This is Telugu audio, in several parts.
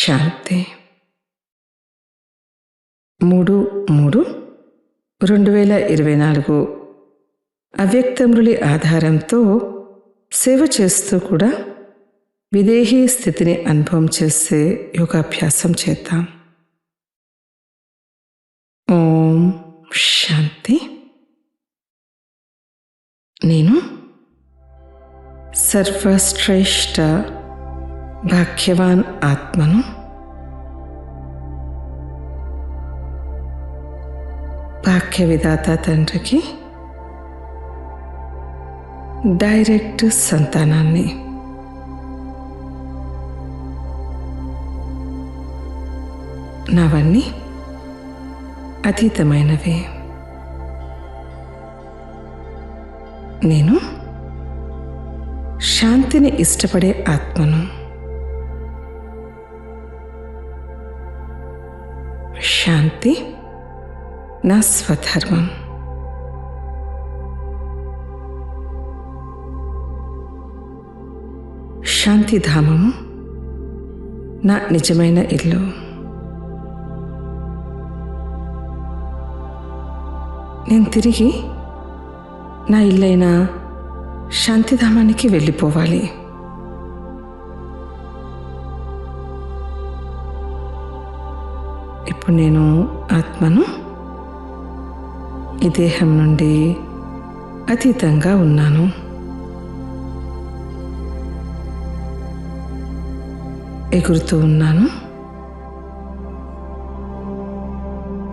శాంతి 3/3/2024 అవ్యక్త మురళి ఆధారంతో సేవ చేస్తూ కూడా విదేహీ స్థితిని అనుభవం చేసే యోగాభ్యాసం చేద్దాం. ఓం శాంతి. నేను సర్వశ్రేష్ఠ భాగ్యవాన్ ఆత్మను, భాగ్య విధాత తండ్రికి డైరెక్ట్ సంతానాన్ని. నావన్నీ అతీతమైనవి. నేను శాంతిని ఇష్టపడే ఆత్మను. శాంతి నా స్వధర్మం. శాంతిధామము నా నిజమైన ఇల్లు. నేను తిరిగి నా ఇల్లైన శాంతిధామానికి వెళ్ళిపోవాలి. ఇప్పుడు నేను ఆత్మను. ఈ దేహం నుండి అతీతంగా ఉన్నాను. ఎగురుతూ ఉన్నాను.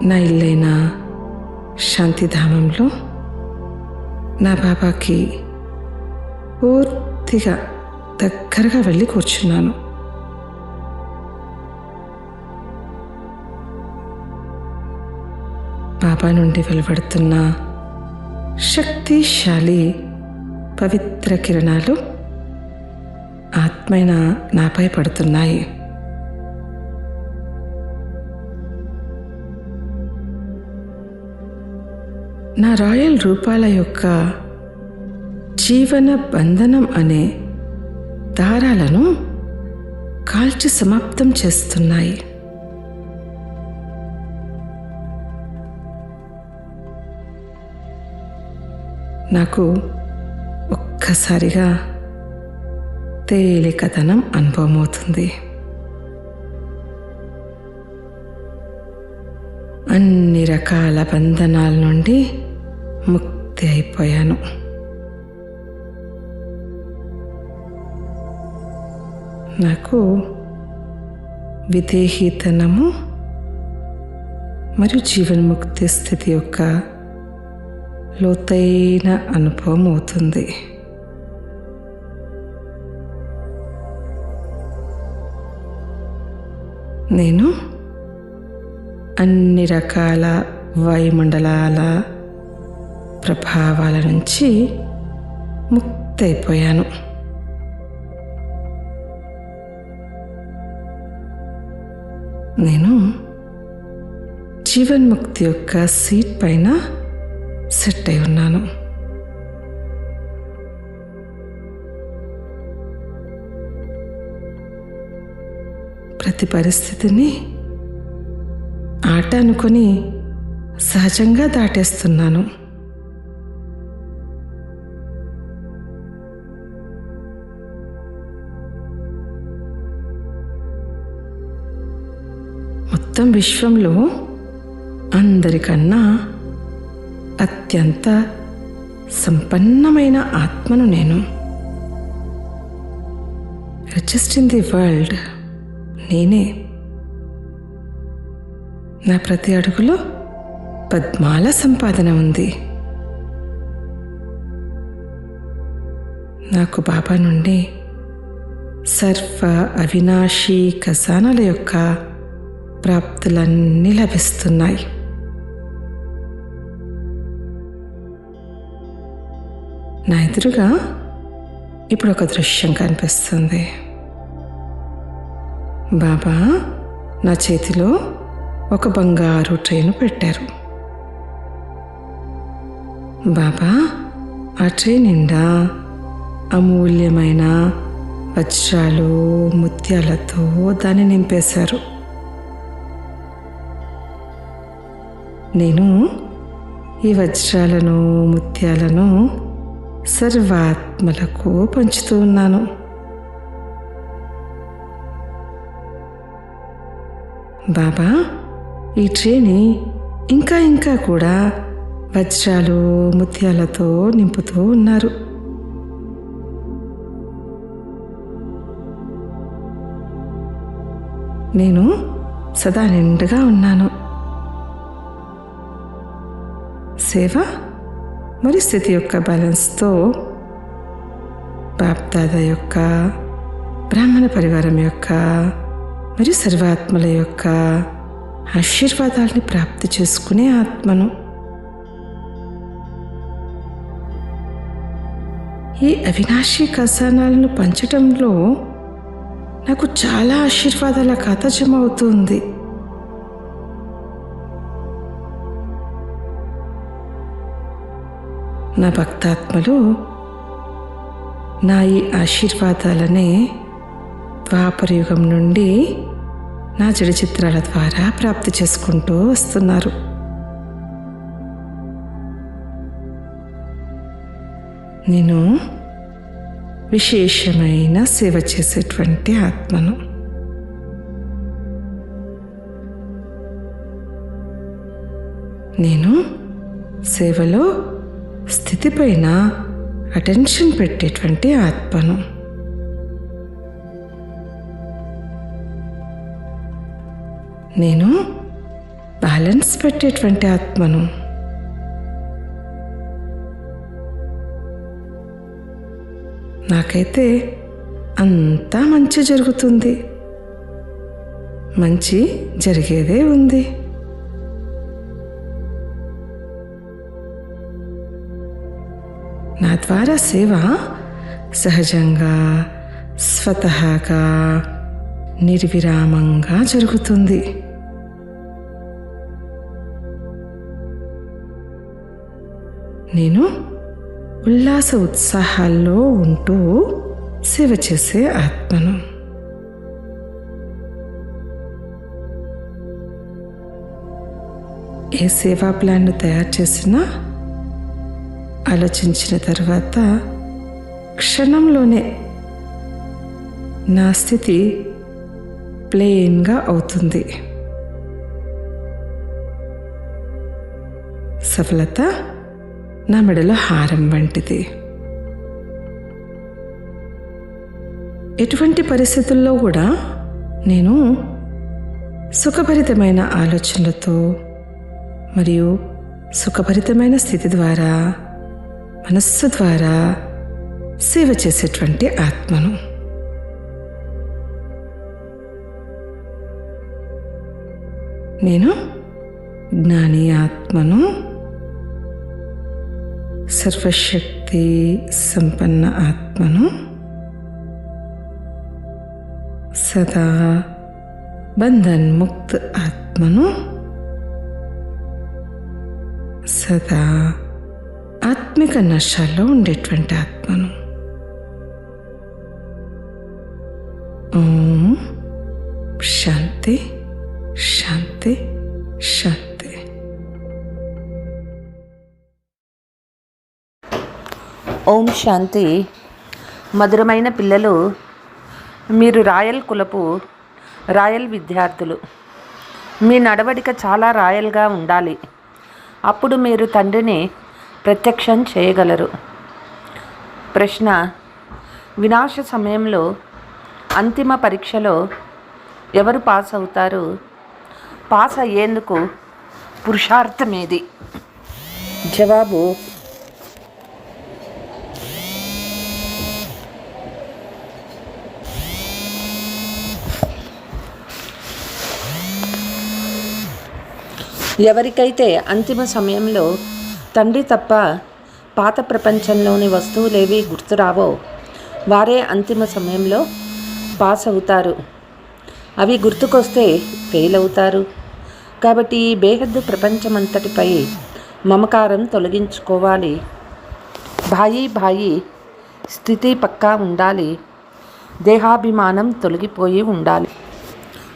నా ఇల్లైన శాంతిధామంలో నా బాబాకి పూర్తిగా దగ్గరగా వెళ్ళి కూర్చున్నాను. బాబా నుండి వెలువడుతున్న శక్తిశాలి పవిత్ర కిరణాలు ఆత్మైన నాపై పడుతున్నాయి. నా రాయల్ రూపాల యొక్క జీవన బంధనం అనే దారాలను కాల్చి సమాప్తం చేస్తున్నాయి. నాకు ఒక్కసారిగా తేలికతనం అనుభవం అవుతుంది. అన్ని రకాల బంధనాల నుండి ముక్తి అయిపోయాను. నాకు విదేహీతనము మరియు జీవన్ముక్తి స్థితి యొక్క లోతైన అనుభవం అవుతుంది. నేను అన్ని రకాల వాయుమండలాల ప్రభావాల నుంచి ముక్తి అయిపోయాను. నేను జీవన్ముక్తి యొక్క సీట్ పైన సెట్ అయి ఉన్నాను. ప్రతి పరిస్థితిని ఆట అనుకొని సహజంగా దాటేస్తున్నాను. మొత్తం విశ్వంలో అందరికన్నా అత్యంత సంపన్నమైన ఆత్మను నేను. రిచెస్ట్ ఇన్ ది వరల్డ్ నేనే. నా ప్రతి అడుగులో పద్మాల సంపాదన ఉంది. నాకు బాబా నుండి సర్వ అవినాశీ ఖజానాల యొక్క ప్రాప్తులన్నీ లభిస్తున్నాయి. నా ఎదురుగా ఇప్పుడు ఒక దృశ్యం కనిపిస్తుంది. బాబా నా చేతిలో ఒక బంగారు ట్రేను పెట్టారు. బాబా ఆ ట్రే నిండా అమూల్యమైన వజ్రాలు ముత్యాలతో దాన్ని నింపేశారు. నేను ఈ వజ్రాలను ముత్యాలను సర్వాత్మలకు పంచుతూ ఉన్నాను. బాబా ఈ ట్రేని ఇంకా ఇంకా కూడా వజ్రాలు ముత్యాలతో నింపుతూ ఉన్నారు. నేను సదా నిండుగా ఉన్నాను. సేవ మరియు స్థితి యొక్క బ్యాలెన్స్తో బాప్దాదా యొక్క, బ్రాహ్మణ పరివారం యొక్క మరియు సర్వాత్మల యొక్క ఆశీర్వాదాల్ని ప్రాప్తి చేసుకునే ఆత్మను. ఈ అవినాశీ ఖజానాలను పంచటంలో నాకు చాలా ఆశీర్వాదాల ఖాతా జమ అవుతుంది. నా భక్తాత్మలు నా ఈ ఆశీర్వాదాలనే ద్వాపరయుగం నుండి నా జడ చిత్రాల ద్వారా ప్రాప్తి చేసుకుంటూ వస్తున్నారు. నేను విశేషమైన సేవ చేసేటువంటి ఆత్మను. నేను సేవలో స్థితిపైన అటెన్షన్ పెట్టేటువంటి ఆత్మను. నేను బ్యాలెన్స్ పెట్టేటువంటి ఆత్మను. నాకైతే అంతా మంచి జరుగుతుంది, మంచి జరిగేదే ఉంది. నా ద్వారా సేవ సహజంగా, స్వతహాగా, నిర్విరామంగా జరుగుతుంది. నేను ఉల్లాస ఉత్సాహాల్లో ఉంటూ సేవ చేసే ఆత్మను. ఏ సేవా ప్లాన్ను తయారు చేసినా ఆలోచించిన తర్వాత క్షణంలోనే నా స్థితి ప్లెయిన్గా అవుతుంది. సఫలత నా మెడలో హారం వంటిది. ఎటువంటి పరిస్థితుల్లో కూడా నేను సుఖభరితమైన ఆలోచనలతో మరియు సుఖభరితమైన స్థితి ద్వారా, మనస్సు ద్వారా సేవ చేసేటువంటి ఆత్మను. నేను జ్ఞాని ఆత్మను, సర్వశక్తి సంపన్న ఆత్మను, సదా బంధన్ ముక్త ఆత్మను, సదా ఆత్మిక నశాల్లో ఉండేటువంటి ఆత్మను. ఓం శాంతి శాంతి శాంతి. ఓం శాంతి. మధురమైన పిల్లలు, మీరు రాయల్ కులపు రాయల్ విద్యార్థులు. మీ నడవడిక చాలా రాయల్గా ఉండాలి. అప్పుడు మీరు తండ్రిని ప్రత్యక్షం చేయగలరు. ప్రశ్న: వినాశ సమయంలో అంతిమ పరీక్షలో ఎవరు పాస్ అవుతారు? పాస్ అయ్యేందుకు పురుషార్థమేది? జవాబు: ఎవరికైతే అంతిమ సమయంలో తండ్రి తప్ప పాత ప్రపంచంలోని వస్తువులేవి గుర్తురావో వారే అంతిమ సమయంలో పాస్ అవుతారు. అవి గుర్తుకొస్తే ఫెయిల్ అవుతారు. కాబట్టి ఈ బేహద్దు ప్రపంచమంతటిపై మమకారం తొలగించుకోవాలి. భాయి స్థితి పక్కా ఉండాలి. దేహాభిమానం తొలగిపోయి ఉండాలి.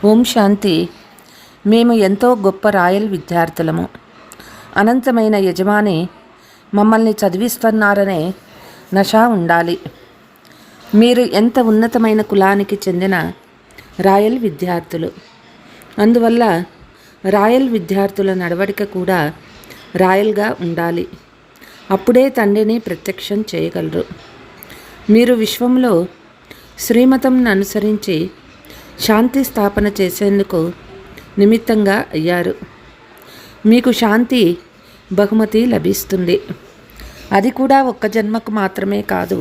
ఓం శాంతి. మేము ఎంతో గొప్ప రాయల్ విద్యార్థులము. అనంతమైన యజమాని మమ్మల్ని చదివిస్తున్నారనే నష ఉండాలి. మీరు ఎంత ఉన్నతమైన కులానికి చెందిన రాయల్ విద్యార్థులు. అందువల్ల రాయల్ విద్యార్థుల నడవడిక కూడా రాయల్గా ఉండాలి. అప్పుడే తండ్రిని ప్రత్యక్షం చేయగలరు. మీరు విశ్వంలో శ్రీమతంను అనుసరించి శాంతి స్థాపన చేసేందుకు నిమిత్తంగా అయ్యారు. మీకు శాంతి బహుమతి లభిస్తుంది. అది కూడా ఒక్క జన్మకు మాత్రమే కాదు,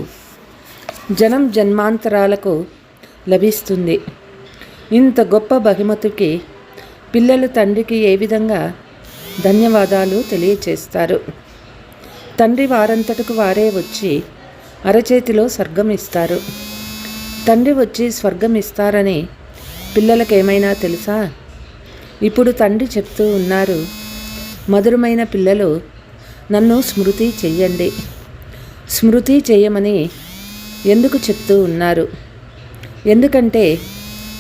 జన్మాంతరాలకు లభిస్తుంది. ఇంత గొప్ప బహుమతికి పిల్లలు తండ్రికి ఏ విధంగా ధన్యవాదాలు తెలియచేస్తారు. తండ్రి వారంతటకు వారే వచ్చి అరచేతిలో స్వర్గం ఇస్తారు. తండ్రి వచ్చి స్వర్గం ఇస్తారని పిల్లలకేమైనా తెలుసా? ఇప్పుడు తండ్రి చెప్తూ ఉన్నారు, మధురమైన పిల్లలు, నన్ను స్మృతి చెయ్యండి. స్మృతి చేయమని ఎందుకు చెప్తూ ఉన్నారు? ఎందుకంటే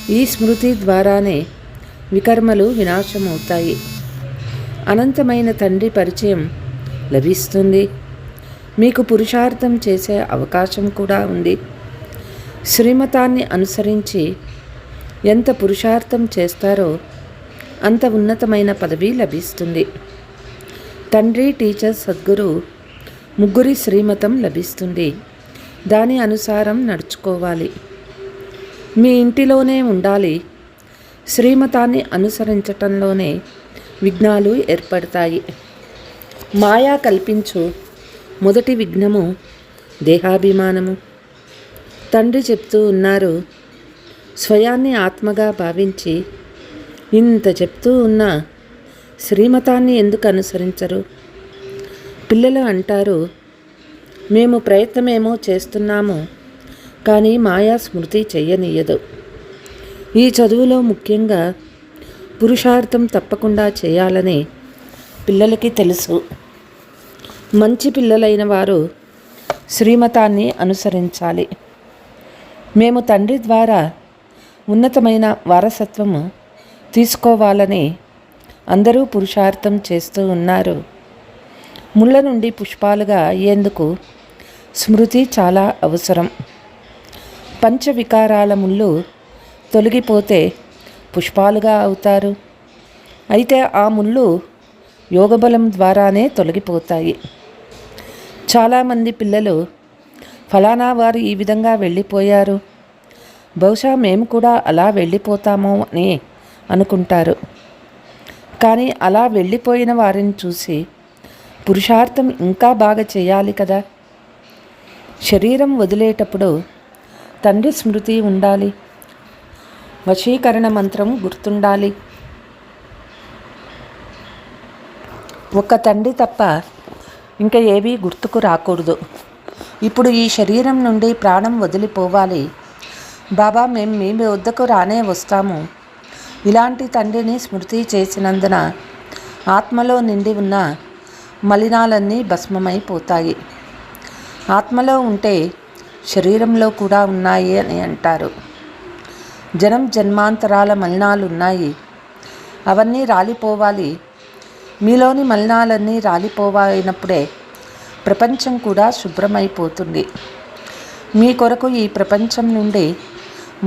ఈ స్మృతి ద్వారానే వికర్మలు వినాశమవుతాయి. అనంతమైన తండ్రి పరిచయం లభిస్తుంది. మీకు పురుషార్థం చేసే అవకాశం కూడా ఉంది. శ్రీమతాన్ని అనుసరించి ఎంత పురుషార్థం చేస్తారో అంత ఉన్నతమైన పదవి లభిస్తుంది. తండ్రి, టీచర్, సద్గురు ముగ్గురి శ్రీమతం లభిస్తుంది. దాని అనుసారం నడుచుకోవాలి. మీ ఇంటిలోనే ఉండాలి. శ్రీమతాన్ని అనుసరించటంలోనే విఘ్నాలు ఏర్పడతాయి. మాయా కల్పించు మొదటి విఘ్నము దేహాభిమానము. తండ్రి చెప్తూ ఉన్నారు, స్వయాన్ని ఆత్మగా భావించి ఇంత చెప్తూ ఉన్న శ్రీమతాన్ని ఎందుకు అనుసరించరు? పిల్లలు అంటారు, మేము ప్రయత్నమేమో చేస్తున్నాము, కానీ మాయా స్మృతి చెయ్యనీయదు. ఈ చదువులో ముఖ్యంగా పురుషార్థం తప్పకుండా చేయాలని పిల్లలకి తెలుసు. మంచి పిల్లలైన వారు శ్రీమతాన్ని అనుసరించాలి. మేము తండ్రి ద్వారా ఉన్నతమైన వారసత్వము తీసుకోవాలని అందరూ పురుషార్థం చేస్తూ ఉన్నారు. ముళ్ళ నుండి పుష్పాలుగా అయ్యేందుకు స్మృతి చాలా అవసరం. పంచవికారాల ముళ్ళు తొలగిపోతే పుష్పాలుగా అవుతారు. అయితే ఆ ముళ్ళు యోగబలం ద్వారానే తొలగిపోతాయి. చాలామంది పిల్లలు ఫలానా వారు ఈ విధంగా వెళ్ళిపోయారు, బహుశా మేము కూడా అలా వెళ్ళిపోతామో అని అనుకుంటారు. కానీ అలా వెళ్ళిపోయిన వారిని చూసి పురుషార్థం ఇంకా బాగా చేయాలి కదా. శరీరం వదిలేటప్పుడు తండ్రి స్మృతి ఉండాలి. వశీకరణ మంత్రం గుర్తుండాలి. ఒక్క తండ్రి తప్ప ఇంకా ఏవీ గుర్తుకు రాకూడదు. ఇప్పుడు ఈ శరీరం నుండి ప్రాణం వదిలిపోవాలి. బాబా, మేము మీ వద్దకు రానే వస్తాము. ఇలాంటి తండ్రిని స్మృతి చేసినందున ఆత్మలో నిండి ఉన్న మలినాలన్నీ భస్మమైపోతాయి. ఆత్మలో ఉంటే శరీరంలో కూడా ఉన్నాయి అని అంటారు. జన్మాంతరాల మలినాలు ఉన్నాయి, అవన్నీ రాలిపోవాలి. మీలోని మలినాలన్నీ రాలిపోయినప్పుడే ప్రపంచం కూడా శుభ్రమైపోతుంది. మీ కొరకు ఈ ప్రపంచం నుండి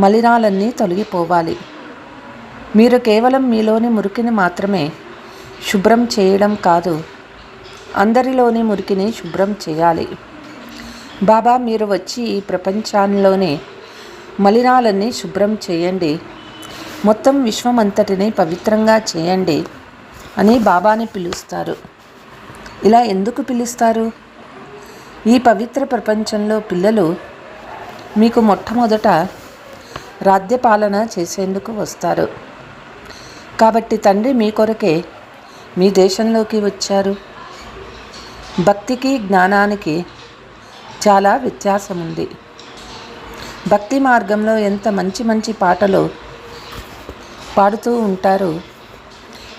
మలినాలన్నీ తొలగిపోవాలి. మీరు కేవలం మీలోని మురికిని మాత్రమే శుభ్రం చేయడం కాదు, అందరిలోని మురికిని శుభ్రం చేయాలి. బాబా, మీరు వచ్చి ఈ ప్రపంచంలోని మలినాలన్నీ శుభ్రం చేయండి, మొత్తం విశ్వమంతటిని పవిత్రంగా చేయండి అని బాబాని పిలుస్తారు. ఇలా ఎందుకు పిలుస్తారు? ఈ పవిత్ర ప్రపంచంలో పిల్లలు మీకు మొట్టమొదట రాజ్యపాలన చేసేందుకు వస్తారు. కాబట్టి తండ్రి మీ కొరకే మీ దేశంలోకి వచ్చారు. భక్తికి జ్ఞానానికి చాలా వ్యత్యాసం ఉంది. భక్తి మార్గంలో ఎంత మంచి మంచి పాటలు పాడుతూ ఉంటారు.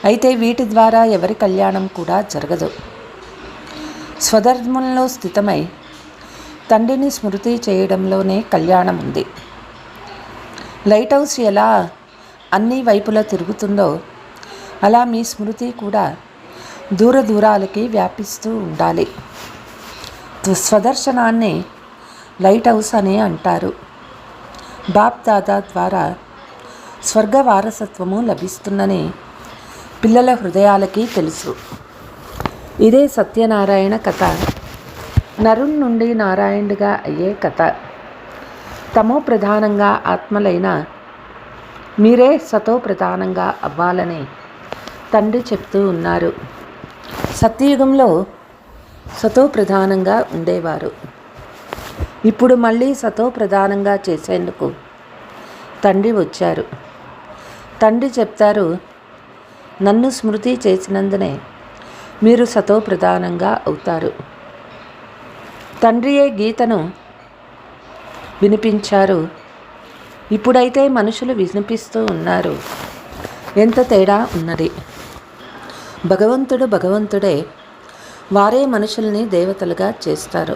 అయితే వీటి ద్వారా ఎవరి కళ్యాణం కూడా జరగదు. స్వధర్మంలో స్థితమై తండ్రిని స్మృతి చేయడంలోనే కళ్యాణం ఉంది. లైట్ హౌస్ ఎలా అన్ని వైపులా తిరుగుతుందో అలా మీ స్మృతి కూడా దూర దూరాలకి వ్యాపిస్తూ ఉండాలి. స్వదర్శనాన్ని లైట్ హౌస్ అని అంటారు. బాప్ దాదా ద్వారా స్వర్గ వారసత్వము లభిస్తుందని పిల్లల హృదయాలకి తెలుసు. ఇదే సత్యనారాయణ కథ, నరుణ్ నుండి నారాయణుడిగా అయ్యే కథ. తమో ప్రధానంగా ఆత్మలైన మీరే సతో ప్రధానంగా అవ్వాలని తండ్రి చెప్తూ ఉన్నారు. సత్యయుగంలో సతో ప్రధానంగా ఉండేవారు. ఇప్పుడు మళ్ళీ సతో ప్రధానంగా చేసేందుకు తండ్రి వచ్చారు. తండ్రి చెప్తారు, నన్ను స్మృతి చేసినందునే మీరు సతో ప్రధానంగా అవుతారు. తండ్రియే గీతను వినిపించారు. ఇప్పుడైతే మనుషులు వినిపిస్తూ ఉన్నారు. ఎంత తేడా ఉన్నది. భగవంతుడే వారే మనుషుల్ని దేవతలుగా చేస్తారు.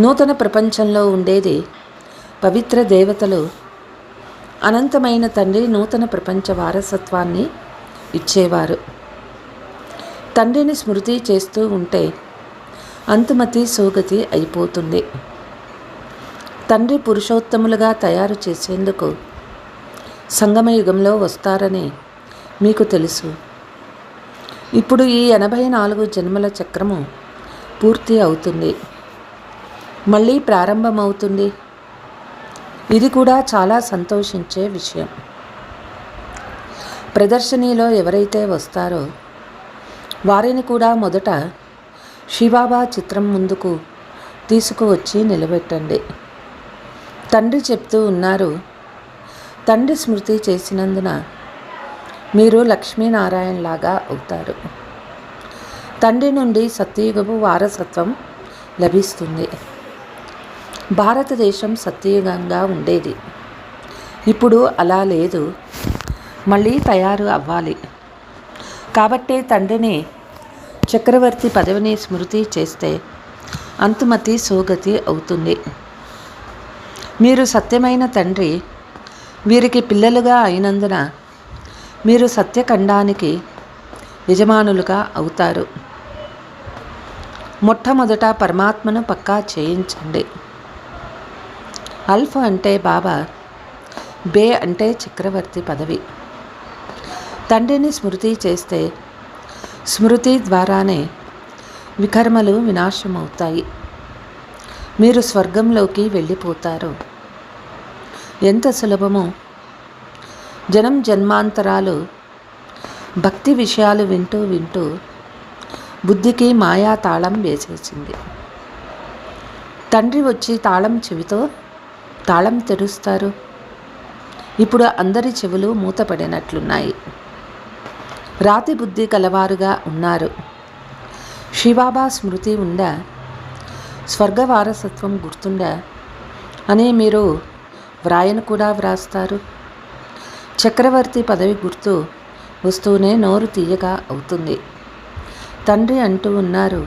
నూతన ప్రపంచంలో ఉండేది పవిత్ర దేవతలు. అనంతమైన తండ్రి నూతన ప్రపంచ వారసత్వాన్ని ఇచ్చేవారు. తండ్రిని స్మృతి చేస్తూ ఉంటే అంతుమతి సోగతి అయిపోతుంది. తండ్రి పురుషోత్తములుగా తయారు చేసేందుకు సంగమయుగంలో వస్తారని మీకు తెలుసు. ఇప్పుడు ఈ 84 జన్మల చక్రము పూర్తి అవుతుంది, మళ్ళీ ప్రారంభమవుతుంది. ఇది కూడా చాలా సంతోషించే విషయం. ప్రదర్శనీలో ఎవరైతే వస్తారో వారిని కూడా మొదట శివబాబా చిత్రం ముందుకు తీసుకువచ్చి నిలబెట్టండి. తండ్రి చెప్తూ ఉన్నారు, తండ్రి స్మృతి చేసినందున మీరు లక్ష్మీనారాయణలాగా అవుతారు. తండ్రి నుండి సత్యయుగపు వారసత్వం లభిస్తుంది. భారతదేశం సత్యయుగంగా ఉండేది. ఇప్పుడు అలా లేదు, మళ్ళీ తయారు అవ్వాలి. కాబట్టే తండ్రిని చక్రవర్తి పదవిని స్మృతి చేస్తే అంతుమతి సోగతి అవుతుంది. మీరు సత్యమైన తండ్రి వీరికి పిల్లలుగా అయినందున మీరు సత్యఖండానికి యజమానులుగా అవుతారు. మొట్టమొదట పరమాత్మను పక్కా చేయించండి. అల్ఫ్ అంటే బాబా, బే అంటే చక్రవర్తి పదవి. తండ్రిని స్మృతి చేస్తే స్మృతి ద్వారానే వికర్మలు వినాశమవుతాయి. మీరు స్వర్గంలోకి వెళ్ళిపోతారు. ఎంత సులభమో! జన్మాంతరాలు భక్తి విషయాలు వింటూ బుద్ధికి మాయా తాళం వేసేసింది. తండ్రి వచ్చి తాళం చెవితో తాళం తెరుస్తారు. ఇప్పుడు అందరి చెవులు మూతపడినట్లున్నాయి. రాతి బుద్ధి కలవారుగా ఉన్నారు. శివబాబా స్మృతి ఉందా, స్వర్గ వారసత్వం గుర్తుందా అని మీరు వ్రాయను కూడా వ్రాస్తారు. చక్రవర్తి పదవి గుర్తు వస్తూనే నోరు తీయగా అవుతుంది. తండ్రి అంటూ ఉన్నారు,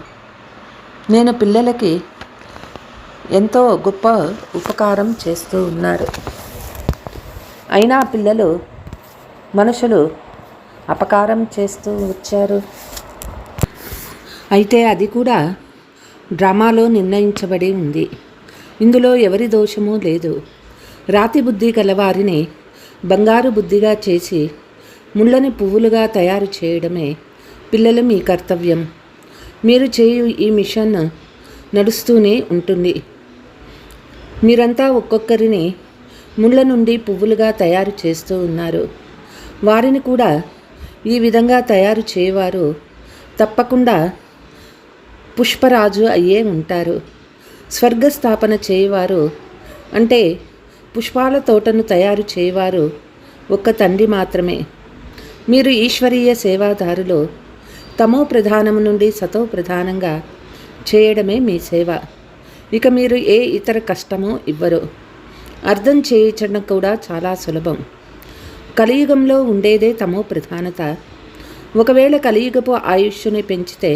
నేను పిల్లలకి ఎంతో గొప్ప ఉపకారం చేస్తూ ఉన్నారు. అయినా పిల్లలు మనుషులు అపకారం చేస్తూ వచ్చారు. అయితే అది కూడా డ్రామాలో నిర్ణయించబడి ఉంది. ఇందులో ఎవరి దోషమూ లేదు. రాతి బుద్ధి గలవారిని బంగారు బుద్ధిగా చేసి ముళ్ళని పువ్వులుగా తయారు చేయడమే పిల్లలు మీ కర్తవ్యం. మీరు చేయు ఈ మిషన్ నడుస్తూనే ఉంటుంది. మీరంతా ఒక్కొక్కరిని ముళ్ళ నుండి పువ్వులుగా తయారు చేస్తూ ఉన్నారు. వారిని కూడా ఈ విధంగా తయారు చేయవారు తప్పకుండా పుష్పరాజు అయ్యే ఉంటారు. స్వర్గస్థాపన చేయవారు అంటే పుష్పాల తోటను తయారు చేయవారు ఒక్క తండ్రి మాత్రమే. మీరు ఈశ్వరీయ సేవాదారులు. తమో ప్రధానము నుండి సతో ప్రధానంగా చేయడమే మీ సేవ. ఇక మీరు ఏ ఇతర కష్టమో ఇవ్వరు. అర్థం చేయించడం కూడా చాలా సులభం. కలియుగంలో ఉండేదే తమో ప్రధానత. ఒకవేళ కలియుగపు ఆయుష్ని పెంచితే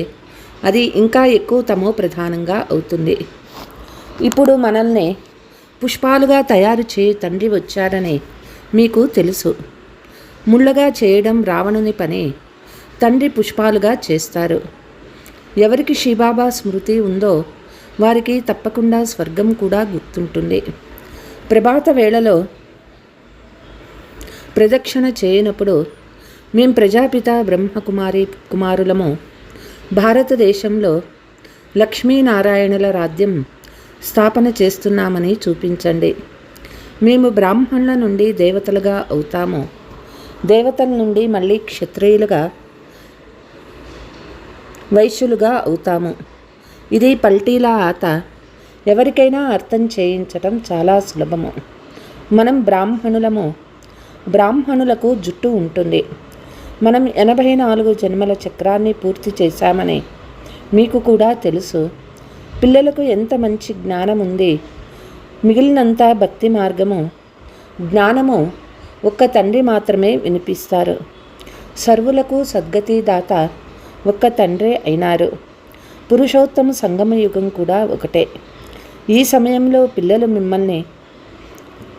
అది ఇంకా ఎక్కువ తమో ప్రధానంగా అవుతుంది. ఇప్పుడు మనల్ని పుష్పాలుగా తయారు చేయి తండ్రి వచ్చాడని మీకు తెలుసు. ముళ్ళగా చేయడం రావణుని పని. తండ్రి పుష్పాలుగా చేస్తారు. ఎవరికి శివబాబా స్మృతి ఉందో వారికి తప్పకుండా స్వర్గం కూడా గుర్తుంటుంది. ప్రభాత వేళలో ప్రదక్షిణ చేయనప్పుడు మేం ప్రజాపిత కుమారులము భారతదేశంలో లక్ష్మీనారాయణుల రాజ్యం స్థాపన చేస్తున్నామని చూపించండి. మేము బ్రాహ్మణుల నుండి దేవతలుగా అవుతాము. దేవతల నుండి మళ్ళీ క్షత్రియులుగా వైశ్యులుగా అవుతాము. ఇది పల్టీల ఆట. ఎవరికైనా అర్థం చేయించటం చాలా సులభము. మనం బ్రాహ్మణులము. బ్రాహ్మణులకు జుట్టు ఉంటుంది. మనం 84 జన్మల చక్రాన్ని పూర్తి చేశామని మీకు కూడా తెలుసు. పిల్లలకు ఎంత మంచి జ్ఞానం ఉంది. మిగిలినంత భక్తి మార్గము. జ్ఞానము ఒక్క తండ్రి మాత్రమే వినిపిస్తారు. సర్వులకు సద్గతి దాత ఒక్క తండ్రే అయినారు. పురుషోత్తమ సంగమ యుగం కూడా ఒకటే. ఈ సమయంలో పిల్లలు మిమ్మల్ని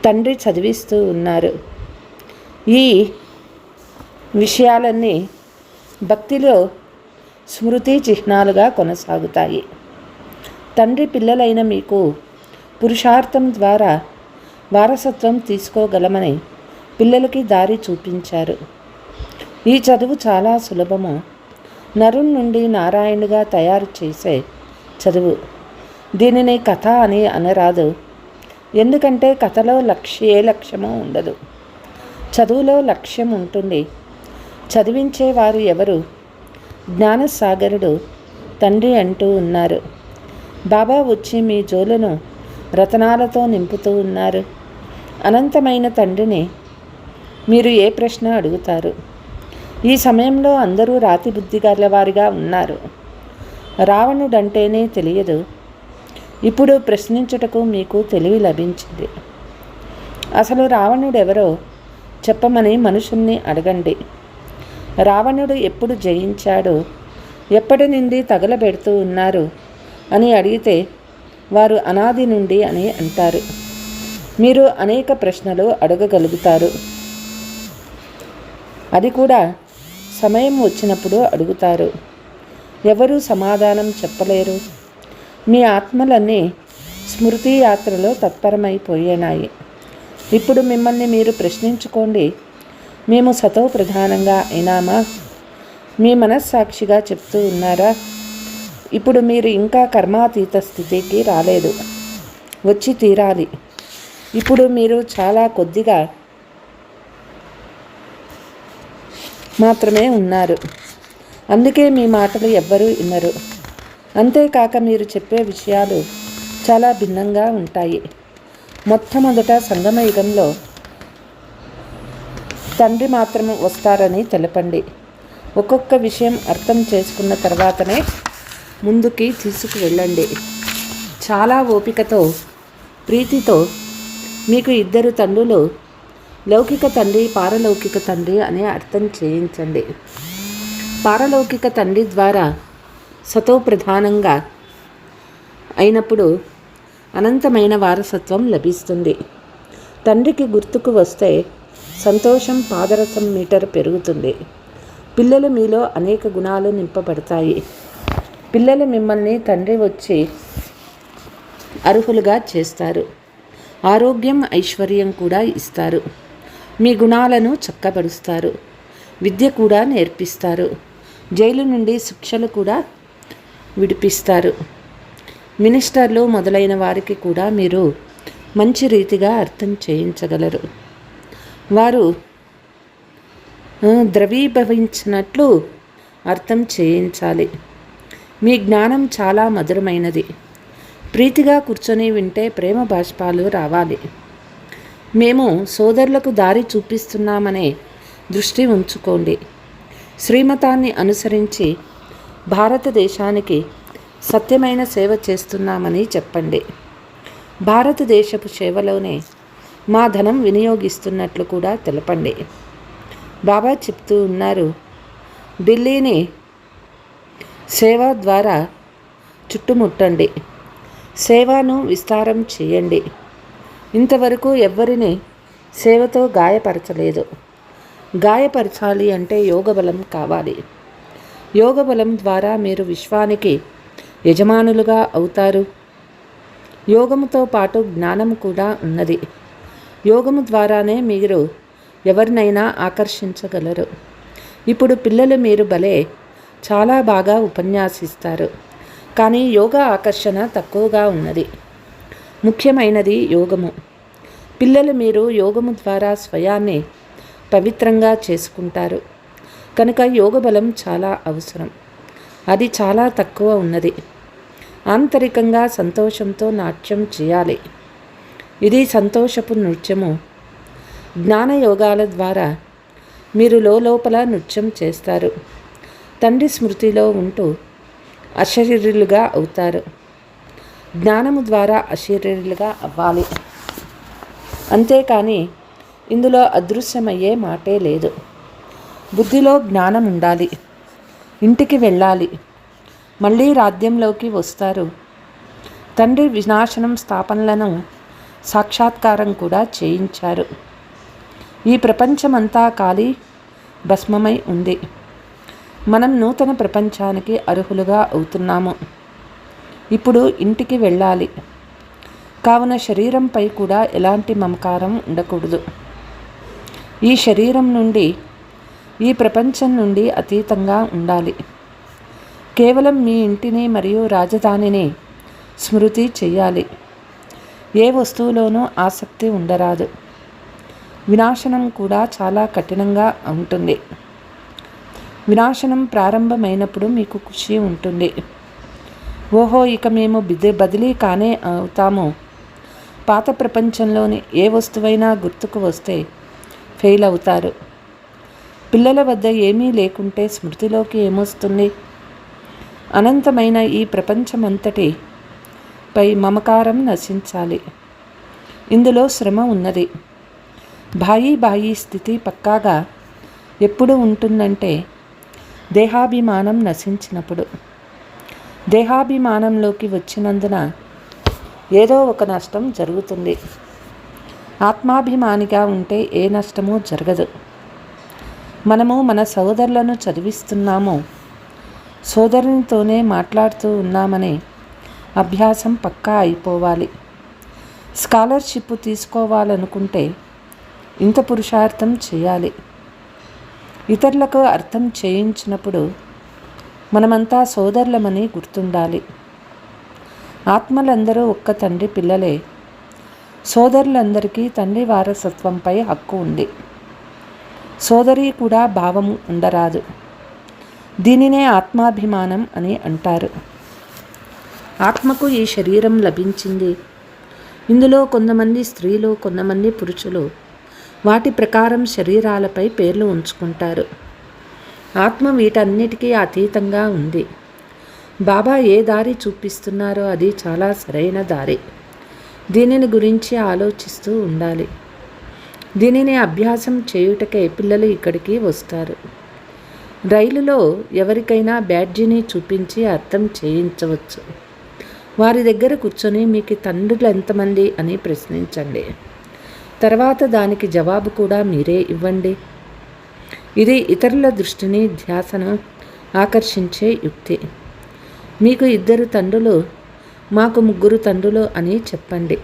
తండ్రి చదివిస్తూ ఉన్నారు. ఈ విషయాలన్నీ భక్తిలో స్మృతి చిహ్నాలుగా కొనసాగుతాయి. తండ్రి పిల్లలైన మీకు పురుషార్థం ద్వారా వారసత్వం తీసుకోగలమని పిల్లలకి దారి చూపించారు. ఈ చదువు చాలా సులభము. నరుని నుండి నారాయణుగా తయారు చేసే చదువు. దీనిని కథ అని అనరాదు. ఎందుకంటే కథలో ఏ లక్ష్యమో ఉండదు. చదువులో లక్ష్యం ఉంటుంది. చదివించేవారు ఎవరు? జ్ఞానసాగరుడు తండ్రి అంటూ ఉన్నారు. బాబా వచ్చి మీ జోలను రతనాలతో నింపుతూ ఉన్నారు. అనంతమైన తండ్రిని మీరు ఏ ప్రశ్న అడుగుతారు? ఈ సమయంలో అందరూ రాతి బుద్ధి గలవారిగా ఉన్నారు. రావణుడంటేనే తెలియదు. ఇప్పుడు ప్రశ్నించుటకు మీకు తెలివి లభించింది. అసలు రావణుడెవరో చెప్పమని మనుషుల్ని అడగండి. రావణుడు ఎప్పుడు జయించాడో, ఎప్పటి నుండి తగలబెడుతూ ఉన్నారు అని అడిగితే వారు అనాది నుండి అని అంటారు. మీరు అనేక ప్రశ్నలు అడగగలుగుతారు. అది కూడా సమయం వచ్చినప్పుడు అడుగుతారు. ఎవరూ సమాధానం చెప్పలేరు. మీ ఆత్మలన్నీ స్మృతి యాత్రలో తత్పరమైపోయినాయి. ఇప్పుడు మిమ్మల్ని మీరు ప్రశ్నించుకోండి. మేము సతో ప్రధానంగా అయినామా? మీ మనస్సాక్షిగా చెప్తూ ఉన్నారా? ఇప్పుడు మీరు ఇంకా కర్మాతీత స్థితికి రాలేదు. వచ్చి తీరాలి. ఇప్పుడు మీరు చాలా కొద్దిగా మాత్రమే ఉన్నారు. అందుకే మీ మాటలు ఎవ్వరూ వినరు. అంతేకాక మీరు చెప్పే విషయాలు చాలా భిన్నంగా ఉంటాయి. మొట్టమొదట సంగమ యుగంలో తండ్రి మాత్రం వస్తారని తెలపండి. ఒక్కొక్క విషయం అర్థం చేసుకున్న తర్వాతనే ముందుకి తీసుకువెళ్ళండి. చాలా ఓపికతో, ప్రీతితో మీకు 2 తండ్రులు, లౌకిక తండ్రి, పారలౌకిక తండ్రి అని అర్థం చేయించండి. పారలౌకిక తండ్రి ద్వారా సతో ప్రధానంగా అయినప్పుడు అనంతమైన వారసత్వం లభిస్తుంది. తండ్రికి గుర్తుకు వస్తే సంతోషం పాదరసం మీటర్ పెరుగుతుంది. పిల్లలు మీలో అనేక గుణాలు నింపబడతాయి. పిల్లలు మిమ్మల్ని తండ్రి వచ్చి అర్హులుగా చేస్తారు. ఆరోగ్యం, ఐశ్వర్యం కూడా ఇస్తారు. మీ గుణాలను చక్కబరుస్తారు. విద్య కూడా నేర్పిస్తారు. జైలు నుండి శిక్షలు కూడా విడిపిస్తారు. మినిస్టర్లు మొదలైన వారికి కూడా మీరు మంచి రీతిగా అర్థం చేయించగలరు. వారు ద్రవీభవించినట్లు అర్థం చేయించాలి. మీ జ్ఞానం చాలా మధురమైనది. ప్రీతిగా కూర్చొని వింటే ప్రేమ బాష్పాలు రావాలి. మేము సోదరులకు దారి చూపిస్తున్నామనే దృష్టి ఉంచుకోండి. శ్రీమతాన్ని అనుసరించి భారతదేశానికి సత్యమైన సేవ చేస్తున్నామని చెప్పండి. భారతదేశపు సేవలోనే మా ధనం వినియోగిస్తున్నట్లు కూడా తెలపండి. బాబా చెప్తూ ఉన్నారు, ఢిల్లీని సేవ ద్వారా చుట్టుముట్టండి. సేవను విస్తారం చేయండి. ఇంతవరకు ఎవ్వరిని సేవతో గాయపరచలేదు. గాయపరచాలి అంటే యోగబలం కావాలి. యోగబలం ద్వారా మీరు విశ్వానికి యజమానులుగా అవుతారు. యోగముతో పాటు జ్ఞానము కూడా ఉన్నది. యోగము ద్వారానే మీరు ఎవరినైనా ఆకర్షించగలరు. ఇప్పుడు పిల్లలు మీరు భలే చాలా బాగా ఉపన్యాసిస్తారు, కానీ యోగ ఆకర్షణ తక్కువగా ఉన్నది. ముఖ్యమైనది యోగము. పిల్లలు మీరు యోగము ద్వారా స్వయాన్ని పవిత్రంగా చేసుకుంటారు కనుక యోగబలం చాలా అవసరం. అది చాలా తక్కువ ఉన్నది. ఆంతరికంగా సంతోషంతో నాట్యం చేయాలి. ఇది సంతోషపు నృత్యము. జ్ఞానయోగాల ద్వారా మీరు లోపల నృత్యం చేస్తారు. తండ్రి స్మృతిలో ఉంటూ అశరీరులుగా అవుతారు. జ్ఞానము ద్వారా అశరీరులుగా అవ్వాలి. అంతేకాని ఇందులో అదృశ్యమయ్యే మాటే లేదు. బుద్ధిలో జ్ఞానం ఉండాలి. ఇంటికి వెళ్ళాలి. మళ్ళీ రాజ్యంలోకి వస్తారు. తండ్రి వినాశనం స్థాపనలను సాక్షాత్కారం కూడా చేయించారు. ఈ ప్రపంచమంతా ఖాళీ భస్మమై ఉంది. మనం నూతన ప్రపంచానికి అర్హులుగా అవుతున్నాము. ఇప్పుడు ఇంటికి వెళ్ళాలి. కావున శరీరంపై కూడా ఎలాంటి మమకారం ఉండకూడదు. ఈ శరీరం నుండి, ఈ ప్రపంచం నుండి అతీతంగా ఉండాలి. కేవలం మీ ఇంటిని మరియు రాజధానిని స్మృతి చెయ్యాలి. ఏ వస్తువులోనూ ఆసక్తి ఉండరాదు. వినాశనం కూడా చాలా కఠినంగా ఉంటుంది. వినాశనం ప్రారంభమైనప్పుడు మీకు ఖుషి ఉంటుంది. ఓహో, ఇక మేము బదిలీ కానే అవుతాము. పాత ప్రపంచంలోని ఏ వస్తువైనా గుర్తుకు వస్తే ఫెయిల్ అవుతారు. పిల్లల వద్ద ఏమీ లేకుంటే స్మృతిలోకి ఏమొస్తుంది? అనంతమైన ఈ ప్రపంచమంతటి పై మమకారం నశించాలి. ఇందులో శ్రమ ఉన్నది. బాయి స్థితి పక్కాగా ఎప్పుడు ఉంటుందంటే దేహాభిమానం నశించినప్పుడు. దేహాభిమానంలోకి వచ్చినందున ఏదో ఒక నష్టం జరుగుతుంది. ఆత్మాభిమానిగా ఉంటే ఏ నష్టమూ జరగదు. మనము మన సోదరులను చదివిస్తున్నాము, సోదరునితోనే మాట్లాడుతూ ఉన్నామనే అభ్యాసం పక్కా అయిపోవాలి. స్కాలర్షిప్ తీసుకోవాలనుకుంటే ఇంత పురుషార్థం చేయాలి. ఇతరులకు అర్థం చేయించినప్పుడు మనమంతా సోదరులమని గుర్తుండాలి. ఆత్మలందరూ ఒక్క తండ్రి పిల్లలే. సోదరులందరికీ తండ్రి వారసత్వంపై హక్కు ఉంది. సోదరి కూడా భావం ఉండరాదు. దీనినే ఆత్మాభిమానం అని అంటారు. ఆత్మకు ఈ శరీరం లభించింది. ఇందులో కొంతమంది స్త్రీలు, కొంతమంది పురుషులు వాటి ప్రకారం శరీరాలపై పేర్లు ఉంచుకుంటారు. ఆత్మ వీటన్నిటికీ అతీతంగా ఉంది. బాబా ఏ దారి చూపిస్తున్నారో అది చాలా సరైన దారి. దీనిని గురించి ఆలోచిస్తూ ఉండాలి. దీనిని అభ్యాసం చేయుటకే పిల్లలు ఇక్కడికి వస్తారు. రైలులో ఎవరికైనా బ్యాడ్జిని చూపించి అర్థం చేయించవచ్చు. వారి దగ్గర కూర్చొని మీకు తండ్రులు ఎంతమంది అని ప్రశ్నించండి. తర్వాత దానికి జవాబు కూడా మీరే ఇవ్వండి. ఇది ఇతరుల దృష్టిని, ధ్యాసను ఆకర్షించే యుక్తి. మీకు 2 తండ్రులు, మాకు 3 తండ్రులు అని చెప్పండి.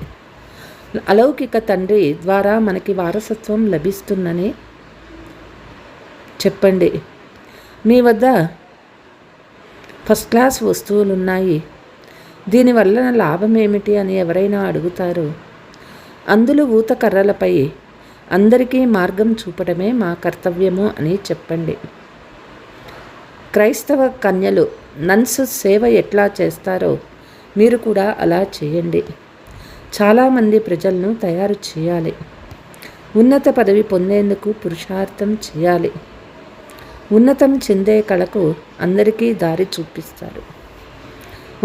అలౌకిక తండ్రి ద్వారా మనకి వారసత్వం లభిస్తుందని చెప్పండి. మీ వద్ద ఫస్ట్ క్లాస్ వస్తువులున్నాయి, దీనివల్ల లాభం ఏమిటి అని ఎవరైనా అడుగుతారు. అందులో ఊత కర్రలపై అందరికీ మార్గం చూపడమే మా కర్తవ్యము అని చెప్పండి. క్రైస్తవ కన్యలు నన్స్ సేవ ఎట్లా చేస్తారో మీరు కూడా అలా చేయండి. చాలామంది ప్రజలను తయారు చేయాలి. ఉన్నత పదవి పొందేందుకు పురుషార్థం చేయాలి. ఉన్నతం చెందే కళకు అందరికీ దారి చూపిస్తారు.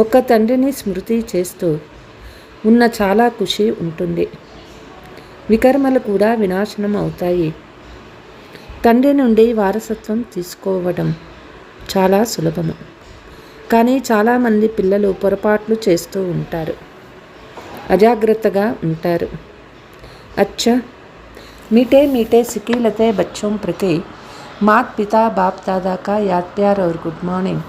ఒక్క తండ్రిని స్మృతి చేస్తూ ఉన్న చాలా ఖుషి ఉంటుంది. వికర్మలు కూడా వినాశనం అవుతాయి. తండ్రి నుండి వారసత్వం తీసుకోవడం చాలా సులభము. కానీ చాలామంది పిల్లలు పొరపాట్లు చేస్తూ ఉంటారు, అజాగ్రత్తగా ఉంటారు. अच्छा, मीठे मीठे सिकीलते बच्चों प्रति मात पिता बाप दादा का याद प्यार और गुड मॉर्निंग।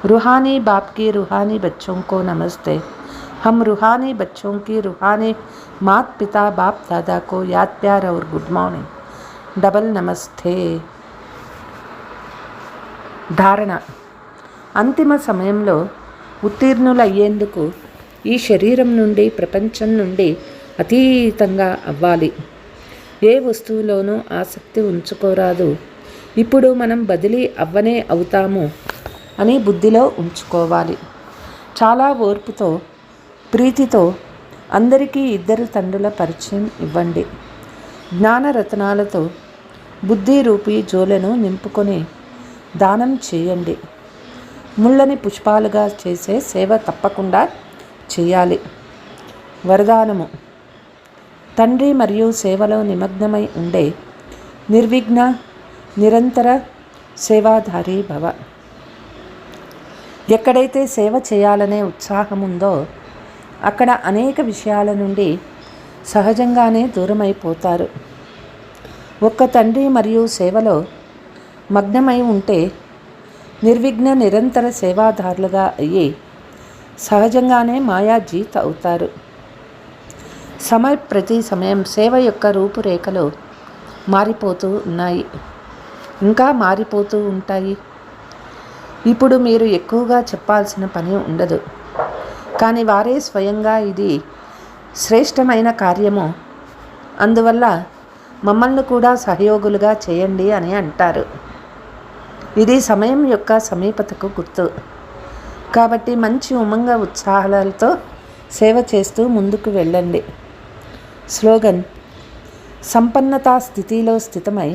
रूहानी बाप की रूहानी बच्चों को नमस्ते। हम रूहानी बच्चों की रूहानी मात पिता बाप दादा को याद प्यार और गुड मॉर्निंग, डबल नमस्ते। ధారణ: అంతిమ సమయంలో ఉత్తీర్ణులయ్యేందుకు ఈ శరీరం నుండి ప్రపంచం నుండి అతీతంగా అవ్వాలి. ఏ వస్తువులోనూ ఆసక్తి ఉంచుకోరాదు. ఇప్పుడు మనం బదిలీ అవ్వనే అవుతాము అని బుద్ధిలో ఉంచుకోవాలి. చాలా ఓర్పుతో ప్రీతితో అందరికీ ఇద్దరు తండ్రుల పరిచయం ఇవ్వండి. జ్ఞానరత్నాలతో బుద్ధి రూపీ జోలను నింపుకొని దానం చేయండి. ముళ్ళని పుష్పాలుగా చేసే సేవ తప్పకుండా చేయాలి. వరదానము: తండ్రి మరియు సేవలో నిమగ్నమై ఉండే నిర్విఘ్న నిరంతర సేవాధారి భవ. ఎక్కడైతే సేవ చేయాలనే ఉత్సాహం ఉందో అక్కడ అనేక విషయాల నుండి సహజంగానే దూరమైపోతారు. ఒక్క తండ్రి మరియు సేవలో మగ్నమై ఉంటే నిర్విఘ్న నిరంతర సేవాదారులుగా అయ్యి సహజంగానే మాయాజీత్ అవుతారు. ప్రతి సమయం సేవ యొక్క రూపురేఖలు మారిపోతూ ఉన్నాయి, ఇంకా మారిపోతూ ఉంటాయి. ఇప్పుడు మీరు ఎక్కువగా చెప్పాల్సిన పని ఉండదు, కానీ వారే స్వయంగా ఇది శ్రేష్టమైన కార్యము, అందువల్ల మమ్మల్ని కూడా సహయోగులుగా చేయండి అని అంటారు. ఇది సమయం యొక్క సమీపతకు గుర్తు. కాబట్టి మంచి ఉమంగ ఉత్సాహాలతో సేవ చేస్తూ ముందుకు వెళ్ళండి. స్లోగన్: సంపన్నతా స్థితిలో స్థితమై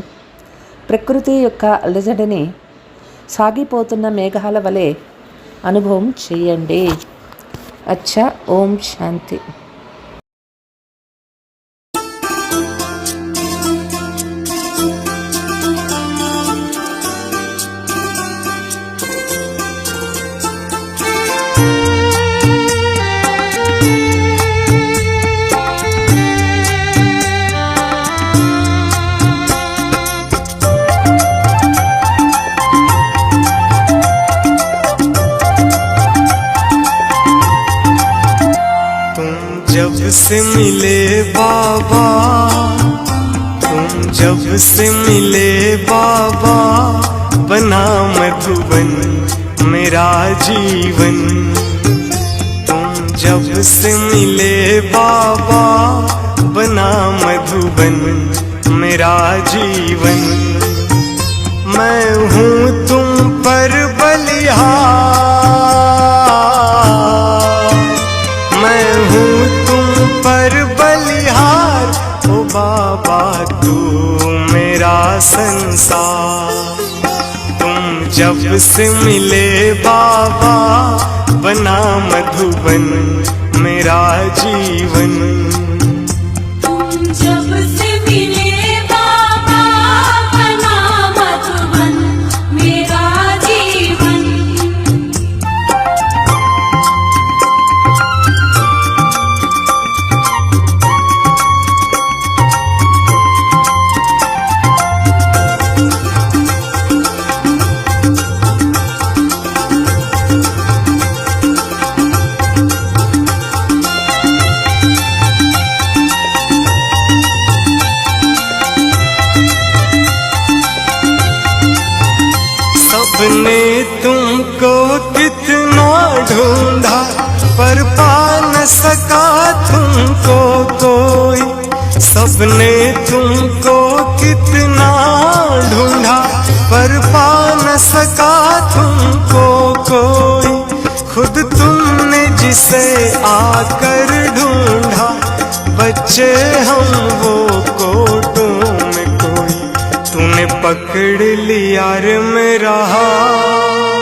ప్రకృతి యొక్క అలజడిని సాగిపోతున్న మేఘాల వలె అనుభవం చేయండి. అచ్చా, ఓం శాంతి. जब से मिले बाबा, तुम जब से मिले बाबा, बना मधुबन मेरा जीवन। तुम जब से मिले बाबा, बना मधुबन मेरा जीवन। मैं हूँ तुम पर बलिहार, मैं हूँ तुम पर बलिहार, ओ बाबा तू मेरा संसार। तुम जब से मिले बाबा, बना मधुबन मेरा जीवन। तुम जब से मिले बाबा, बना मधुबन मेरा जीवन। सबने तुमको कितना ढूंढा, पर पा न सका तुमको कोई। सबने तुमको कितना ढूंढा, पर पा न सका तुमको कोई। खुद तुमने जिसे आकर ढूंढा, बच्चे हम वो कोटों में कोई। तूने पकड़ लिया रे मेरा हाथ,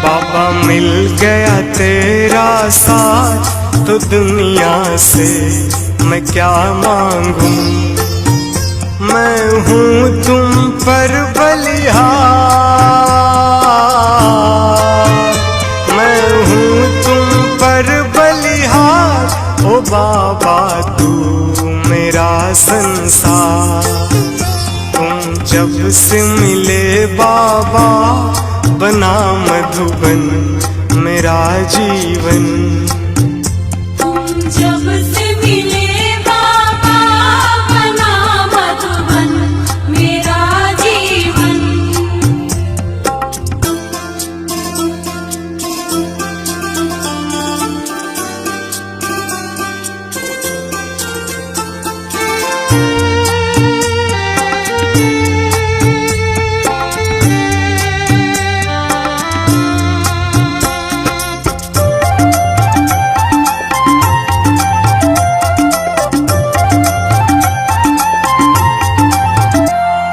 बाबा मिल गया तेरा साथ। तो दुनिया से मैं क्या मांगूं, मैं हूँ तुम पर बलिहार, मैं हूँ तुम पर बलिहार, ओ बाबा संसार। तुम जब से मिले बाबा बना मधुबन मेरा जीवन। तुम जब से मिले बाबा बना मधुबन मेरा जीवन।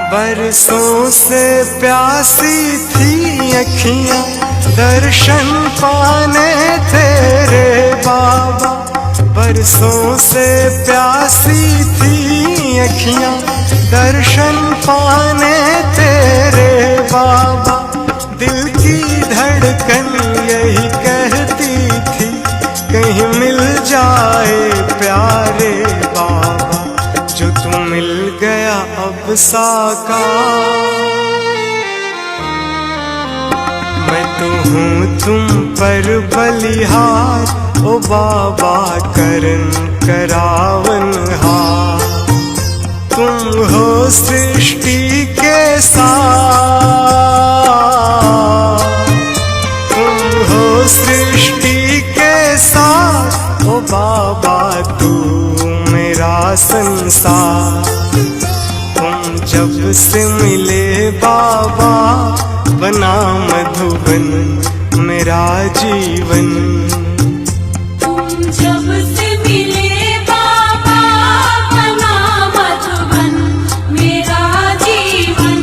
बरसों से प्यासी थी अखियां दर्शन पाने तेरे बाबा। बरसों से प्यासी थी अखियां दर्शन पाने तेरे बाबा। दिल की धड़कन यही कहती थी कहीं मिल जाए प्यारे बाबा। जो तू मिल गया अब साकार। मैं तो हूँ तुम पर बलिहार ओ बाबा करन करावन हार। तुम हो सृष्टि के साथ, तुम हो सृष्टि के साथ ओ बाबा तू मेरा संसार। तुम जब से मिले बाबा बना मधुबन मेरा जीवन। तुम जब से मिले बाबा बना मधुबन मेरा जीवन।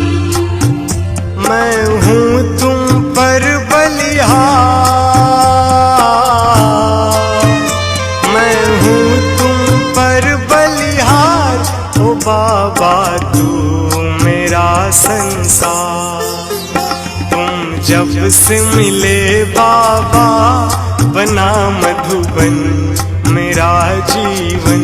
मैं हूँ तुम पर बलिहार, मैं हूँ तुम पर बलिहार ओ बाबा तू मेरा संसार। तुम जब से मिले बाबा बना मधुबन मेरा जीवन।